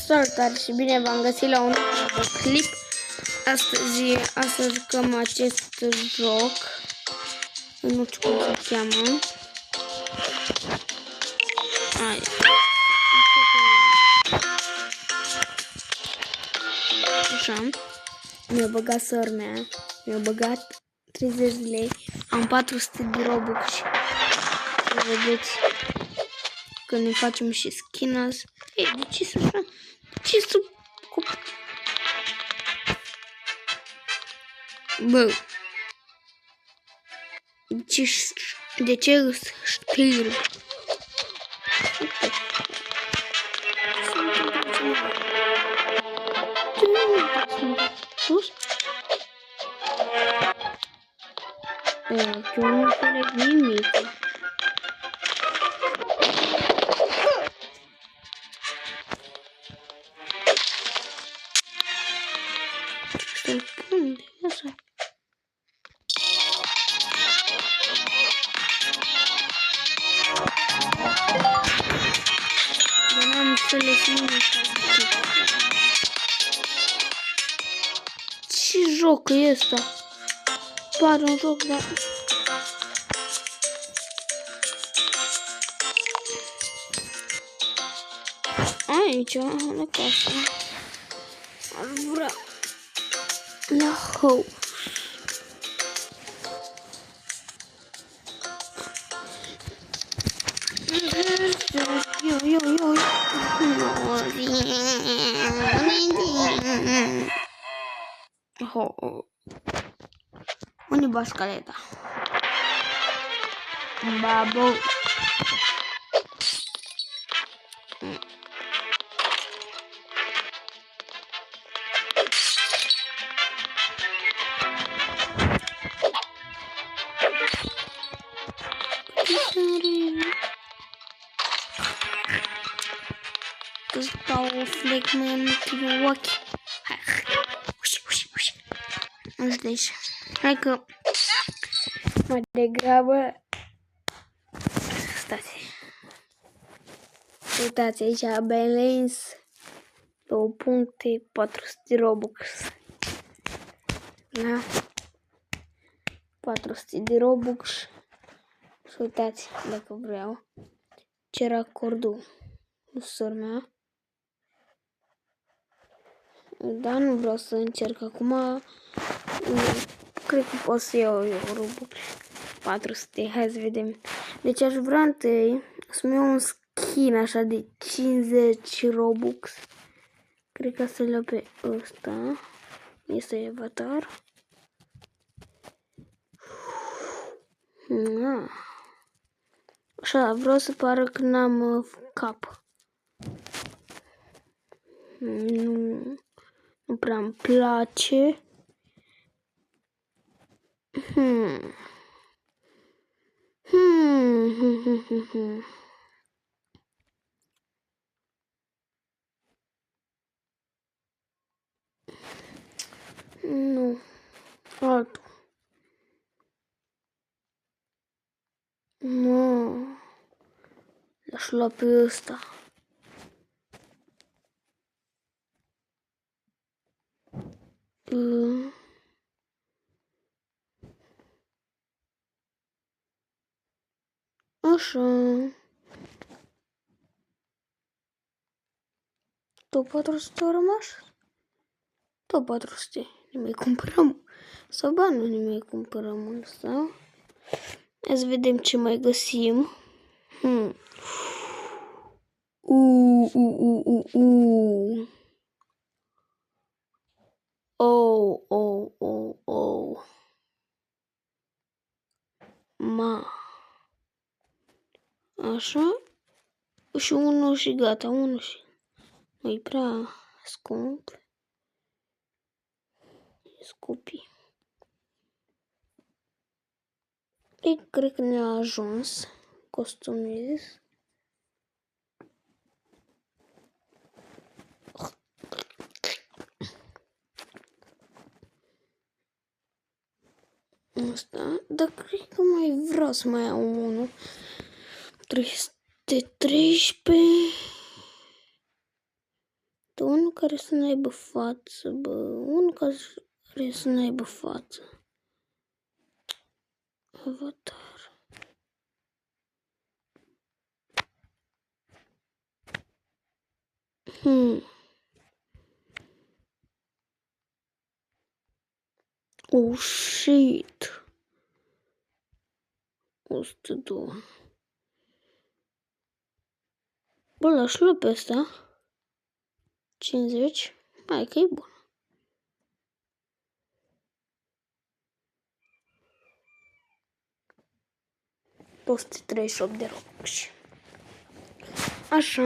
Salutare și bine v-am găsit la un nou clip. Astăzi jucăm acest joc. Nu știu cum se cheamă. Hai. Așa. Mi-a băgat sora mea. Mi-a băgat 30 de lei. Am 400 de Robux. Vedeți că ne facem și skin-as. Ei, de ce să așa? Ce să... Bă. De ce știrb? Sus? Eu nu înțeleg nimic. Să-l pun de asta. Dar n-am înțeles nimic. Ce joc e ăsta? Pare un joc, dar... Aici, la casă. Ar vrea... La house. Unde bascaleta? Babo. Îți dau o flecmă în ochi. Nu știu de ce. Hai că mai degrabă. Stați. Uitați aici, balance 2 puncte, 400 de Robux. Da? 400 de Robux. Și uitați, dacă vreau, cer acordul cu sora mea. Dar nu vreau să încerc acum. Cred că pot să iau eu Robux 400. Hai să vedem. Deci aș vrea întâi să-mi iau un skin așa de 50 Robux. Cred că să-l iau pe ăsta. Este avatar. Așa, vreau să pară că n-am cap. Nu prea îmi place. Nu. Altul. Nu. L-aș lua pe ăsta. Așa. Tot 400 au rămas? Tot 400. Ne mai cumpărăm. Sau ba nu ne mai cumpărăm ăsta. Hai să vedem ce mai găsim. Oh. Ma. Așa. Și unul și gata. Unul și... Nu-i prea scump. Scupii. Ei, cred că ne-a ajuns. Costumez. Asta, dar cred că mai vreau să mai iau unul. 313. unul care să n-aibă față, bă. Unul care să n-aibă față. Avatar. Oh, shit. 102. Bă, l-aș lua pe ăsta. 50. Hai că e bun. $238 de Robux. Așa.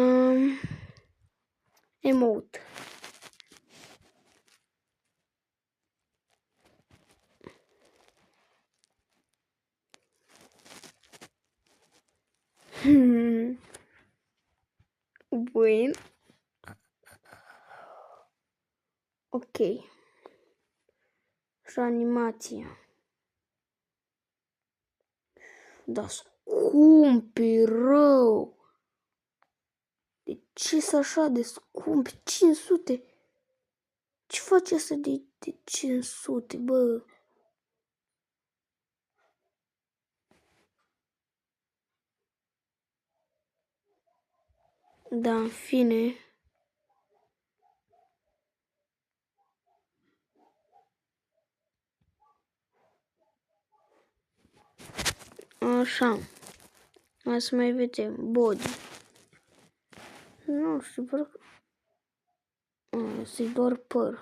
Emote. Bun. Ok. Și animația. Da, scumpi rău. De ce să așa de scumpi? 500. Ce face asta de 500, bă? Da, în fine. Așa. Hai să mai vedem. Body. Nu știu, parcă... Asta-i doar păr.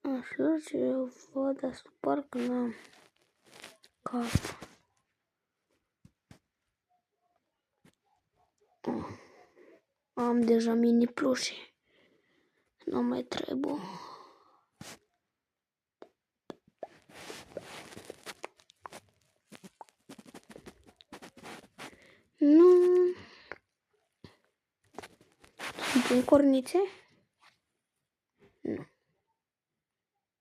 Așa ce eu văd, asta parcă n-am cap. Am deja mini plușe. Nu mai trebuie. Nu. Sunt în cornițe? Nu.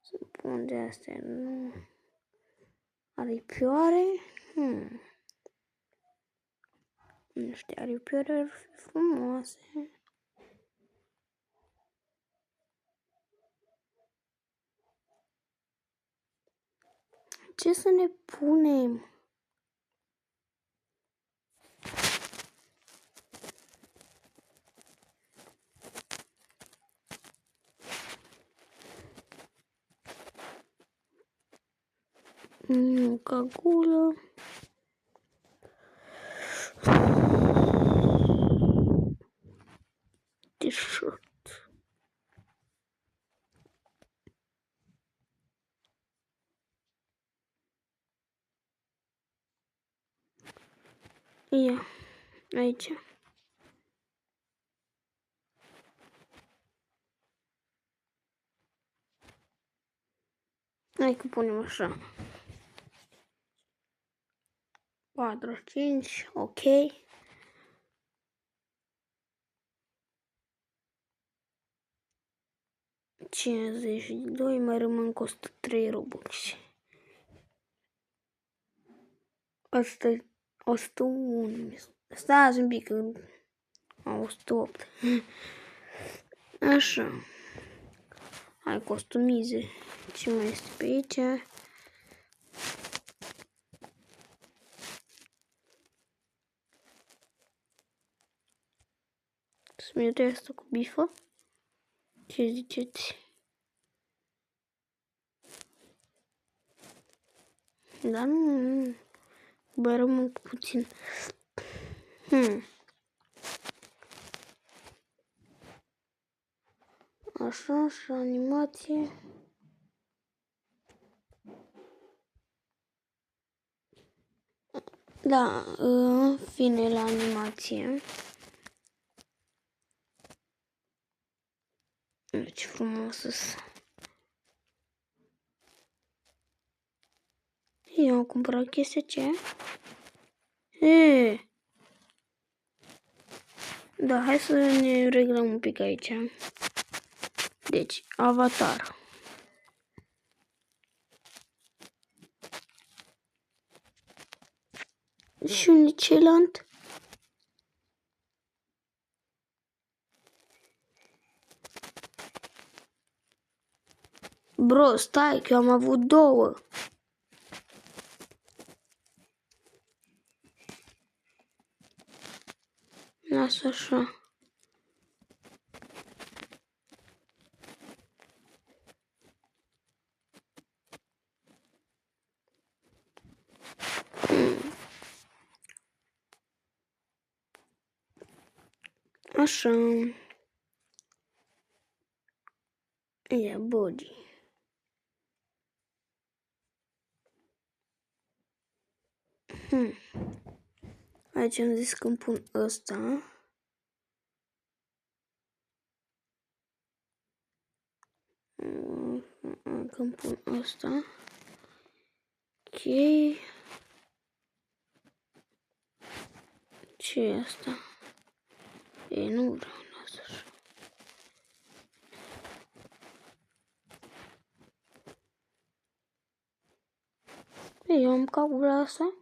Sunt pun de astea, nu. Aripioare? Nu știu, aripioare ar fi frumoase. Ce să ne punem? Nu, ca gulă. T-shirt. Ia, aici. Hai că punem așa. 45, ok. 52, mai rămân cu 103 Robux. Asta e 101. Stați un pic, 108. Așa. Hai, customize. Ce mai este pe aici? Să merg asta cu bifă? Ce ziceți? Da, nu. Bă, rămân cu puțin. Așa, și animație. Da, în fine, la animație. Ce frumos să. Eu am cumpărat chestia ce? Da, hai să ne reglăm un pic aici. Deci, avatar. Și un celălalt. Bro, stai, că eu am avut 2. Lasă așa. Așa. E body. Aici am zis că îmi pun ăsta. Că îmi pun ăsta. Ok. Ce e asta? E, nu vreau asta așa. Eu am calculat asta?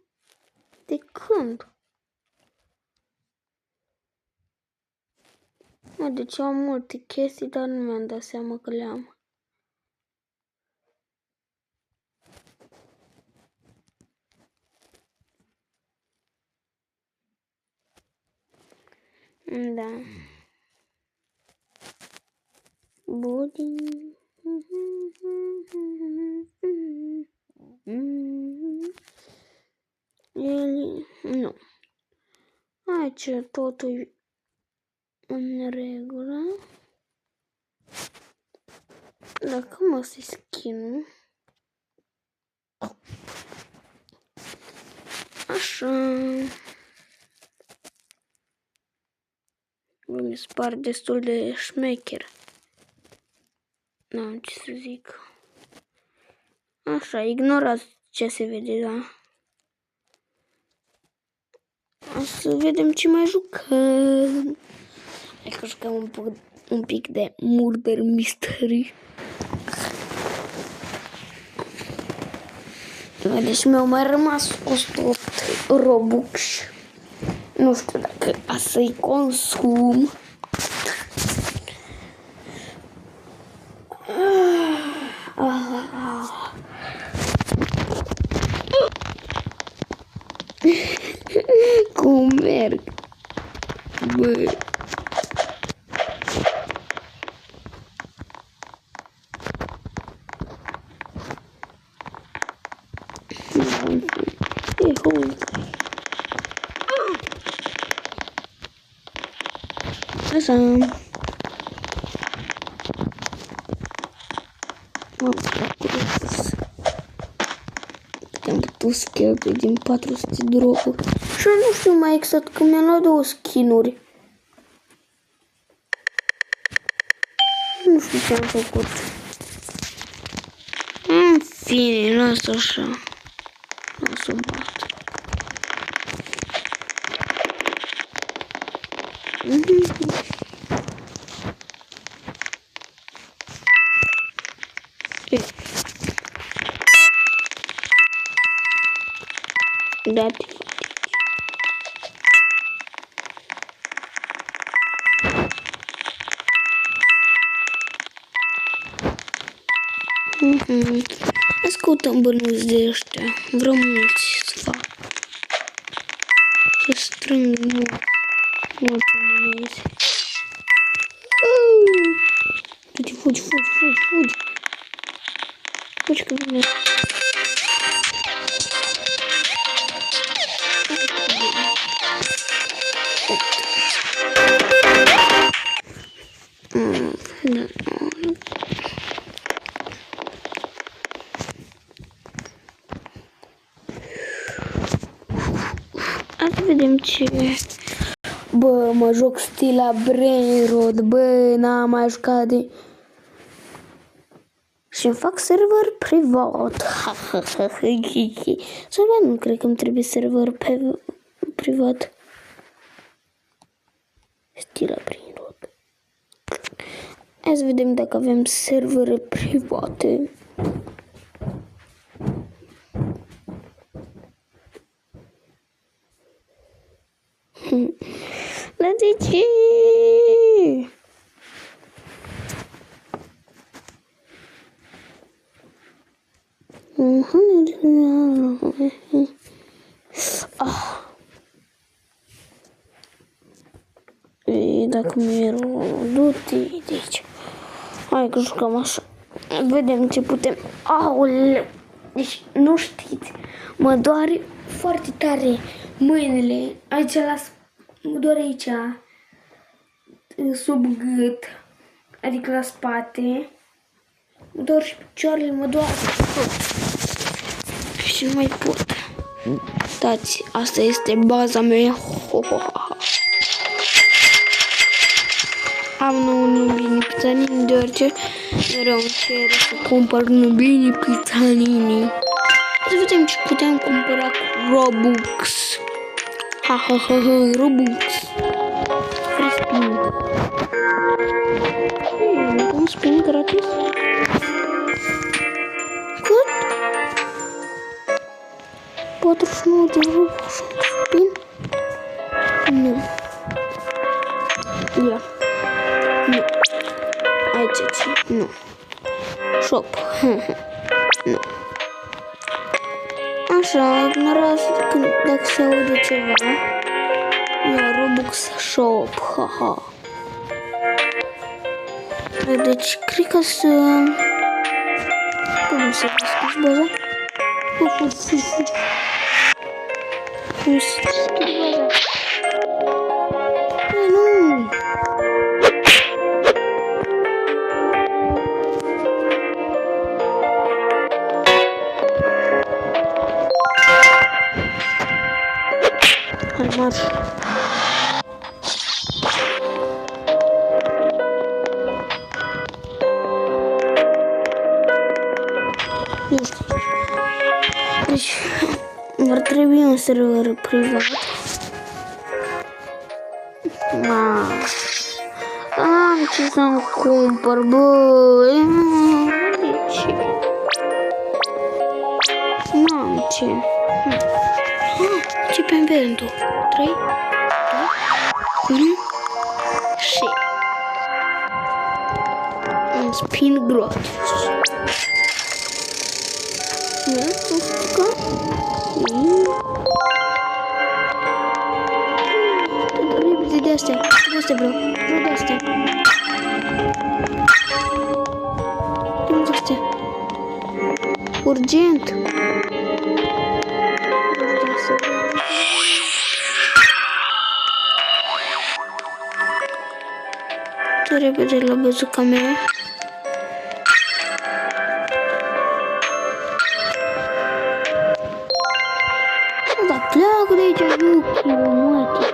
De când? Deci am multe chestii, dar nu mi-am dat seama că le am. Da. Body. Nu. Aici totul în regulă. Dacă mă se skin-ul. Așa. Mi se pare destul de șmecher. N-am ce să zic. Așa, ignorați ce se vede, da. O să vedem ce mai jucăm. Hai că jucăm un pic de Murder Mystery. Deci mi-au mai rămas 108 Robux. Nu știu dacă a să-i consum. Cum merg? Bă. Așa. Am putut să cheltui din 400 de roburi. Și nu știu mai exact că mi-am luat 2 skin-uri. Nu știu ce am făcut. În fine, lasă așa. Lasă bat. Da-te. Ascultăm bănuți de ăștia. Vreau mulți să fac. Să strâng mulți monezi. Du-te, fugi. Fugi că vine. Hai să vedem ce... Bă, mă joc stila Brainrot, bă, n-am mai jucat de... Și-mi fac server privat. Sau bă, nu cred că îmi trebuie server privat. Stila Brainrot. Hai să vedem dacă avem servere private. Let's see. Dacă mi-erau du-te de aici. Hai că jucăm așa. Vedem ce putem. Aoleu! Deci nu știți, mă doare foarte tare mâinile. Aici mă doare aici, sub gât, adică la spate. Mă doar și picioarele, mă doare. Și nu mai pot. Uitați, asta este baza mea. Am nou Nubini Pizzanini, deoarece mereu îmi cere să cumpăr Nubini Pizzanini. Să vedem ce putem cumpăra cu Robux. Robux. Free spin. Un spin gratis? Cât? 49 de Robux. Spin? Nu. Ia. Nu. Aici ce? Nu. Shop. Nu. Așa, ignorați dacă se aude ceva. Ia, Robux Shop. Haha. Deci, cred că să... Cum să deschizi baza? Cum să deschizi baza? Nu! Hai, marș! Nu știu. Deci, ar trebui un server privat. Am ce să-mi cumpăr, bă. De ce? N-am ce. Ce pe inventul? 3, 2, 1 și un spin gratis. De astea, vreau de astea. De astea. Urgent. Tu repede la bazuca mea. Da, pleacă de aici, Yuki, mătii.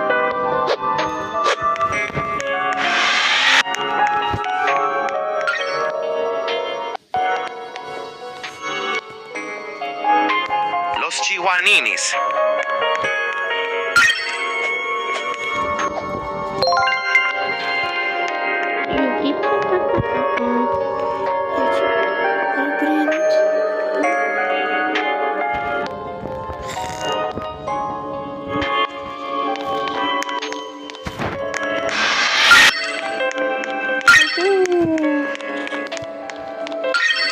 Los Chihuaninis.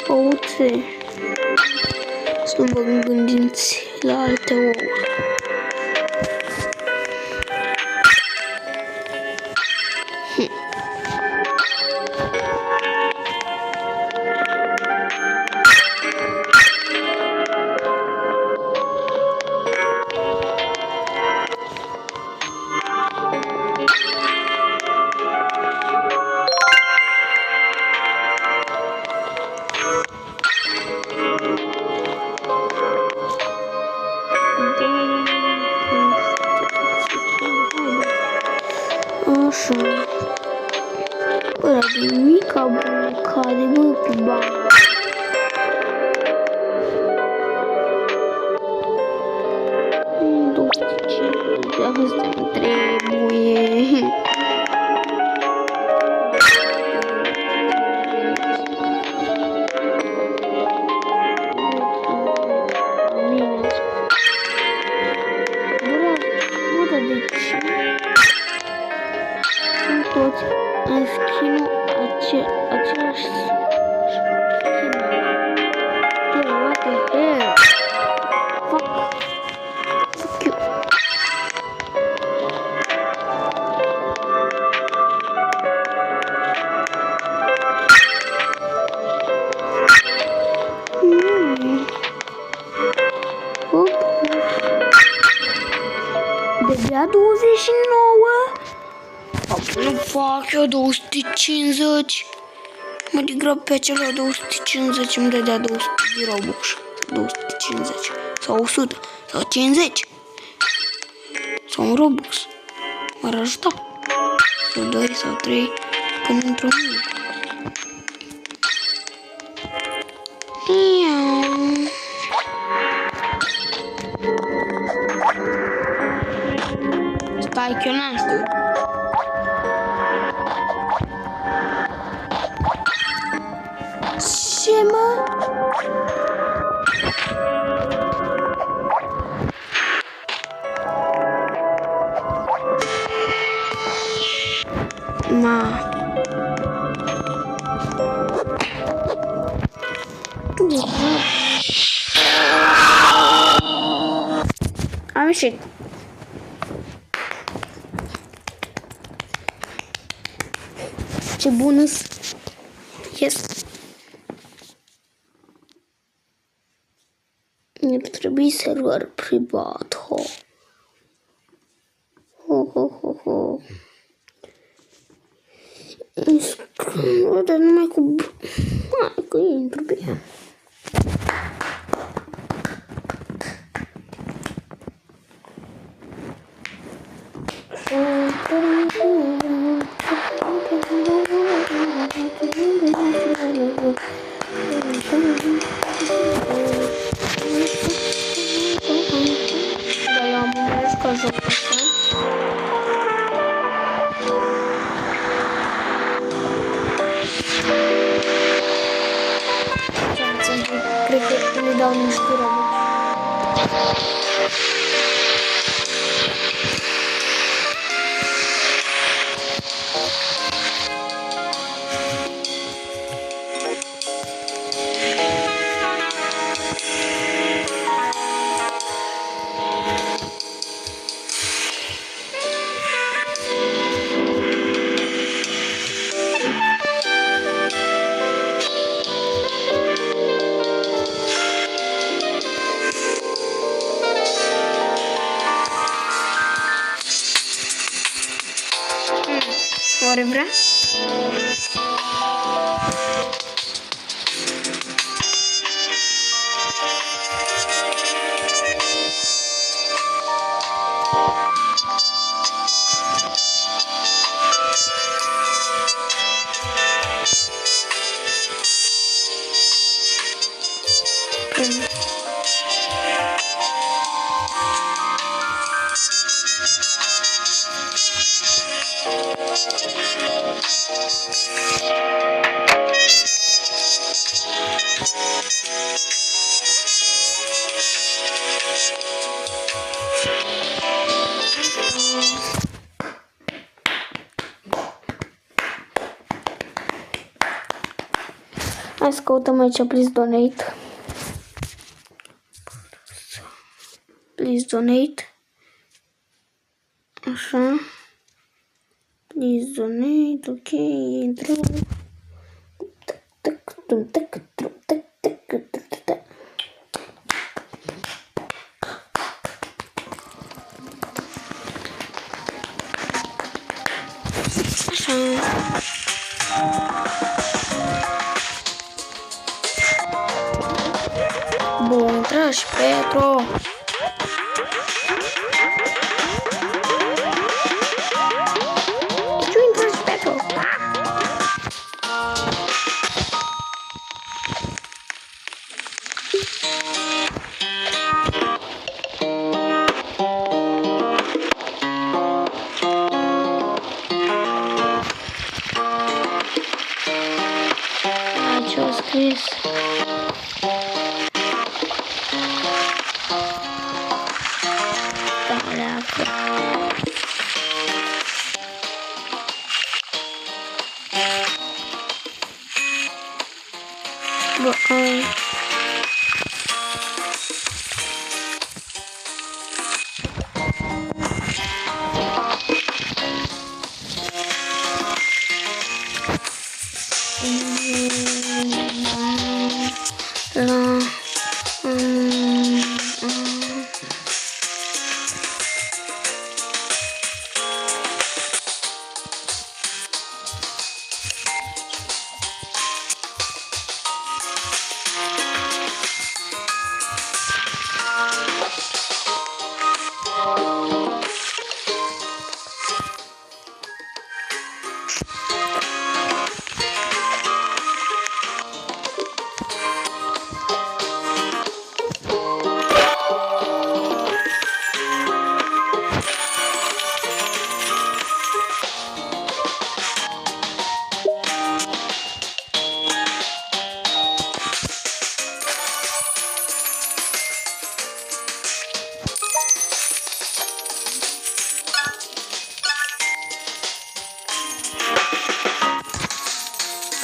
Ouțe. Să nu vă gândiți la alte ouă. Așa. Ăla de mica bucade, bă, pe bani. Nu știu ce, asta-mi trebuie. Toți în skin-ul același skin. Dude, what the hell? Fuck you. Nu fac eu 250. Mă degrab pe acela 250 îmi dădea 200 de Robux. 250 sau 100 sau 50 sau un Robux. M-ar ajuta. Sau 2 sau 3 până într-o mie. Stai că eu n-am știut. Ce, mă? Ma. Am ieșit. Ce bună-s. Yes. Ne trebuie server privat. Ho. Ho. Dar numai cu... Hai că intru pe ea. Da, eu am jucat jocul ăsta. Cred că le dau niște Robux. Oare vrea? Hai să căutăm aici, please donate. Please donate. Așa. Please donate, ok, intrăm. Bun, tragi Petro. Ce intrași Petro? Ce a scris? Bă,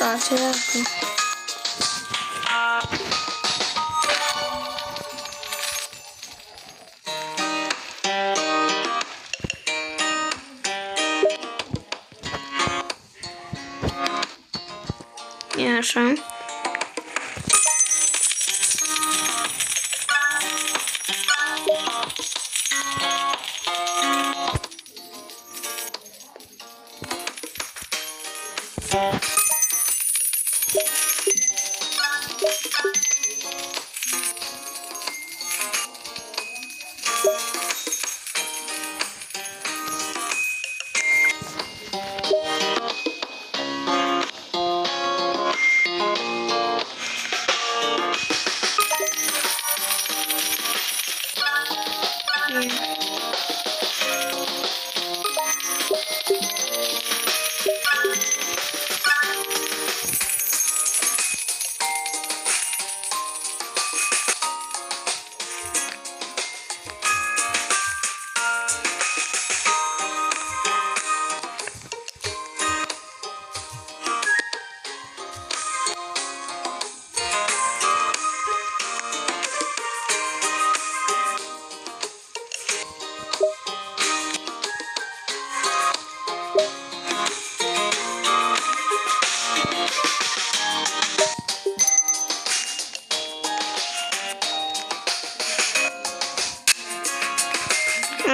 face dacă... E așa.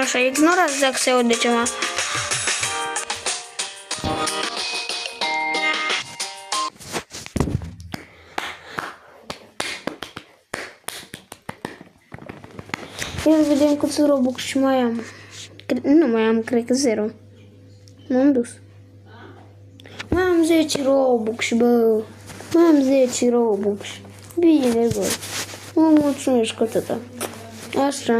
Așa, ignorați dacă se aude ceva. Ia vedem câți Robux mai am. Nu mai am, cred că 0. M-am dus. Mai am 10 Robux, bă. Mai am 10 Robux. Bine, bă. Mă mulțumesc cu atâta. Așa.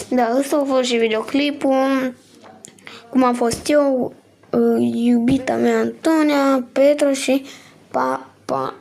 Da, ăsta a fost și videoclipul. Cum am fost eu, iubita mea Antonia, Petru și pa.